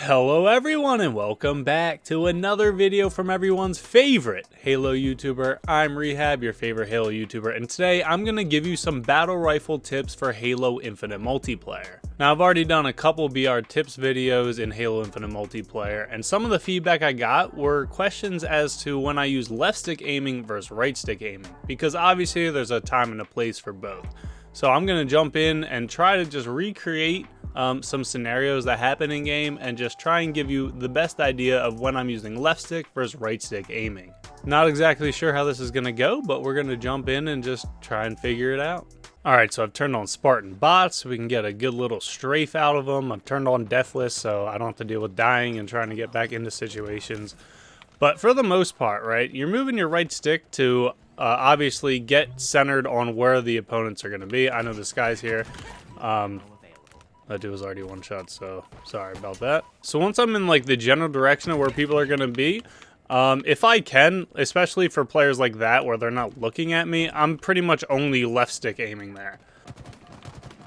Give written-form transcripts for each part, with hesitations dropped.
Hello everyone and welcome back to another video from everyone's favorite Halo YouTuber. I'm Rehab, your favorite Halo YouTuber, and today I'm going to give you some battle rifle tips for Halo Infinite multiplayer. Now I've already done a couple BR tips videos in Halo Infinite multiplayer, and some of the feedback I got were questions as to when I use left stick aiming versus right stick aiming, because obviously there's a time and a place for both. So I'm going to jump in and try to just recreate some scenarios that happen in game and just try and give you the best idea of when I'm using left stick versus right stick aiming. Not exactly sure how this is going to go, but we're going to jump in and just try and figure it out. Alright, so I've turned on Spartan bots so we can get a good little strafe out of them. I've turned on Deathless so I don't have to deal with dying and trying to get back into situations. But for the most part, right, you're moving your right stick to obviously get centered on where the opponents are going to be. I know this guy's here. That dude was already one shot, so sorry about that. So once I'm in like the general direction of where people are going to be, if I can, especially for players like that where they're not looking at me, I'm pretty much only left stick aiming there.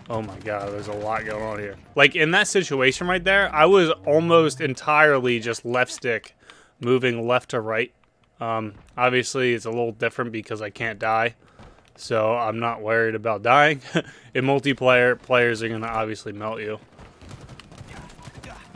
Oh my god, there's a lot going on here. Like in that situation right there, I was almost entirely just left stick moving left to right. Obviously it's a little different because I can't die, so I'm not worried about dying. In multiplayer, players are going to obviously melt you.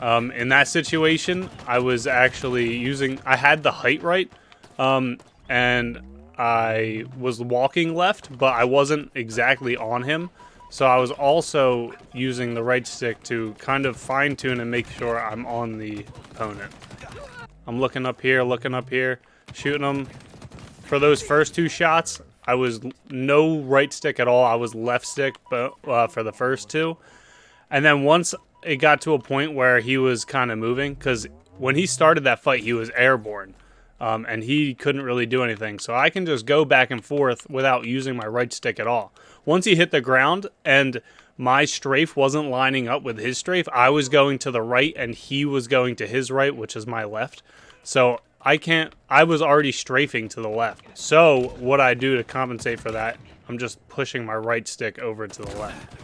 In that situation, I was actually using, I had the height right, and I was walking left, but I wasn't exactly on him. So I was also using the right stick to kind of fine tune and make sure I'm on the opponent. I'm looking up here, shooting them. For those first two shots, I was no right stick at all. I was left stick for the first two. And then once it got to a point where he was kind of moving, because when he started that fight, he was airborne. And he couldn't really do anything. So I can just go back and forth without using my right stick at all. Once he hit the ground and my strafe wasn't lining up with his strafe, I was going to the right and he was going to his right, which is my left. So I was already strafing to the left. So what I do to compensate for that, I'm just pushing my right stick over to the left.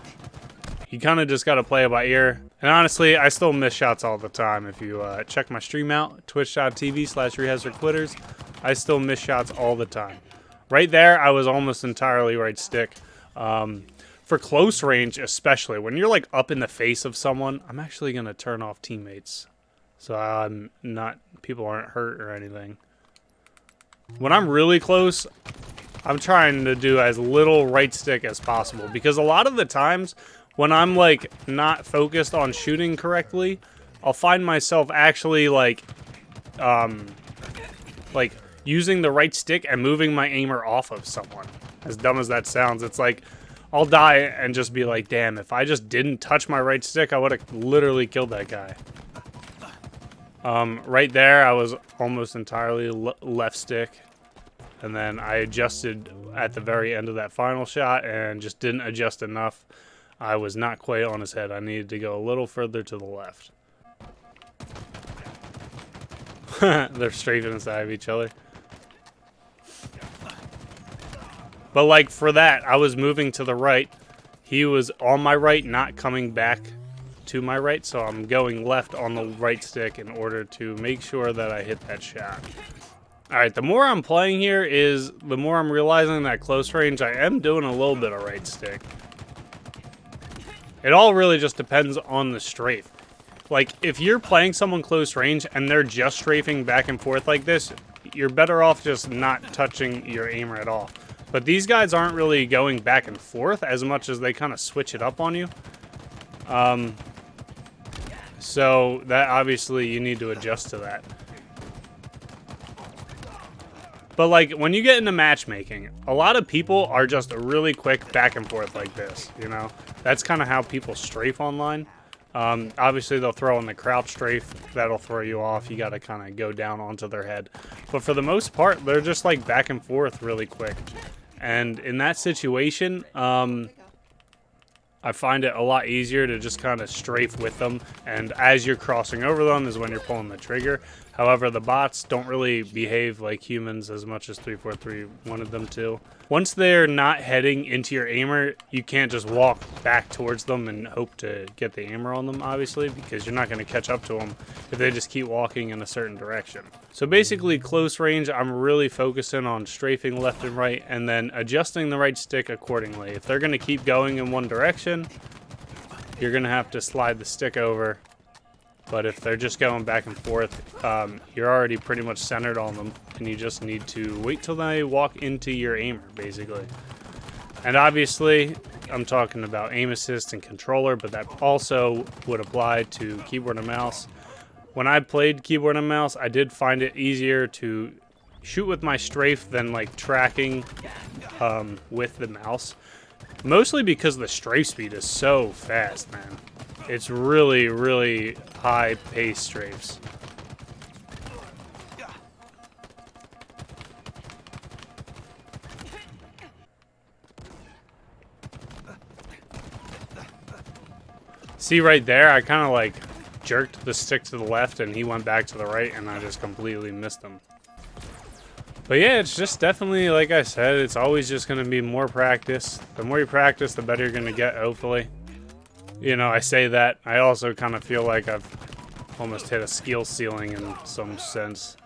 You kind of just got to play it by ear. And honestly, I still miss shots all the time. If you check my stream out, twitch.tv/rehabsforquitters, I still miss shots all the time. Right there, I was almost entirely right stick. For close range, especially, when you're like up in the face of someone, I'm actually going to turn off teammates. So people aren't hurt or anything. When I'm really close, I'm trying to do as little right stick as possible. Because a lot of the times, when I'm like not focused on shooting correctly, I'll find myself actually like using the right stick and moving my aimer off of someone. As dumb as that sounds, it's like I'll die and just be like, damn, if I just didn't touch my right stick, I would have literally killed that guy. Right there, I was almost entirely left stick. And then I adjusted at the very end of that final shot and just didn't adjust enough. I was not quite on his head. I needed to go a little further to the left. They're strafing inside of each other. But like for that, I was moving to the right. He was on my right, not coming back to my right, so I'm going left on the right stick in order to make sure that I hit that shot. Alright, the more I'm playing here is the more I'm realizing that close range I am doing a little bit of right stick. It all really just depends on the strafe. Like, if you're playing someone close range and they're just strafing back and forth like this, you're better off just not touching your aimer at all. But these guys aren't really going back and forth as much as they kind of switch it up on you. So that obviously you need to adjust to that. But like when you get into matchmaking, a lot of people are just really quick back and forth like this, you know? That's kind of how people strafe online. Obviously they'll throw in the crouch strafe, that'll throw you off. You got to kind of go down onto their head. But for the most part, they're just like back and forth really quick. And in that situation, I find it a lot easier to just kind of strafe with them, and as you're crossing over them is when you're pulling the trigger. However, the bots don't really behave like humans as much as 343 wanted them to. Once they're not heading into your aimer, you can't just walk back towards them and hope to get the aimer on them, obviously, because you're not going to catch up to them if they just keep walking in a certain direction. So basically, close range, I'm really focusing on strafing left and right and then adjusting the right stick accordingly. If they're going to keep going in one direction, you're going to have to slide the stick over. But if they're just going back and forth, you're already pretty much centered on them, and you just need to wait till they walk into your aimer, basically. And obviously, I'm talking about aim assist and controller, but that also would apply to keyboard and mouse. When I played keyboard and mouse, I did find it easier to shoot with my strafe than like tracking with the mouse. Mostly because the strafe speed is so fast, man. It's really, really high-paced strafes. See right there, I kind of like jerked the stick to the left and he went back to the right and I just completely missed him. But yeah, it's just definitely, like I said, it's always just going to be more practice. The more you practice, the better you're going to get, hopefully. You know, I say that. I also kind of feel like I've almost hit a skill ceiling in some sense.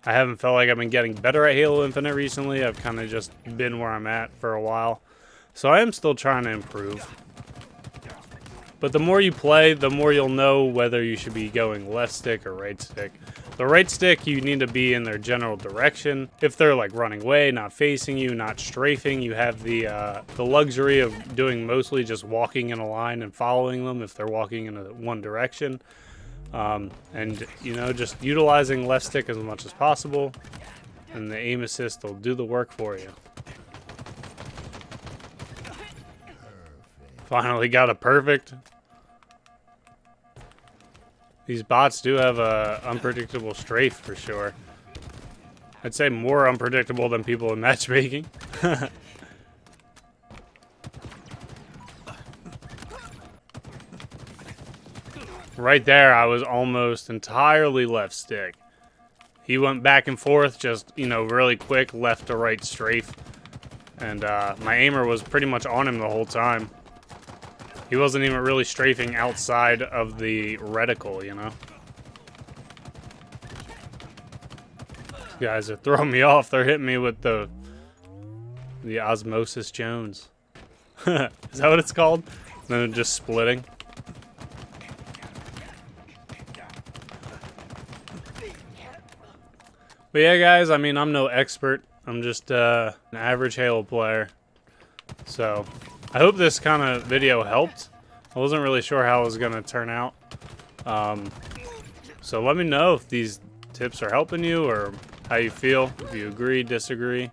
I haven't felt like I've been getting better at Halo Infinite recently. I've kind of just been where I'm at for a while. So I am still trying to improve. But the more you play, the more you'll know whether you should be going left stick or right stick. The right stick, you need to be in their general direction. If they're like running away, not facing you, not strafing, you have the luxury of doing mostly just walking in a line and following them if they're walking in one direction. And, you know, just utilizing left stick as much as possible. And the aim assist will do the work for you. Finally got a perfect. These bots do have a unpredictable strafe for sure. I'd say more unpredictable than people in matchmaking. Right there, I was almost entirely left stick. He went back and forth, just, you know, really quick left to right strafe. And my aimer was pretty much on him the whole time. He wasn't even really strafing outside of the reticle, you know? These guys are throwing me off. They're hitting me with the Osmosis Jones. Is that what it's called? And then just splitting. But yeah, guys, I mean, I'm no expert. I'm just an average Halo player. So I hope this kind of video helped. I wasn't really sure how it was going to turn out. So let me know if these tips are helping you or how you feel. If you agree, disagree.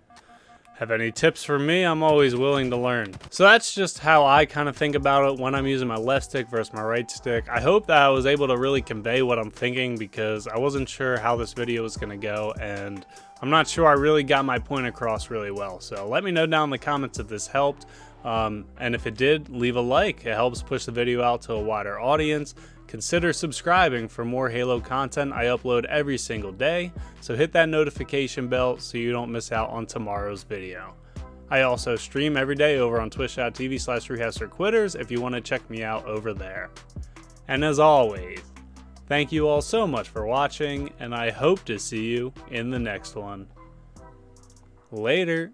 Have any tips for me? I'm always willing to learn. So that's just how I kind of think about it when I'm using my left stick versus my right stick. I hope that I was able to really convey what I'm thinking because I wasn't sure how this video was going to go and I'm not sure I really got my point across really well. So let me know down in the comments if this helped. And if it did, leave a like. It helps push the video out to a wider audience. Consider subscribing for more Halo content. I upload every single day, so hit that notification bell so you don't miss out on tomorrow's video. I also stream every day over on twitch.tv/RehasterQuitters if you want to check me out over there. And as always, thank you all so much for watching, and I hope to see you in the next one. Later.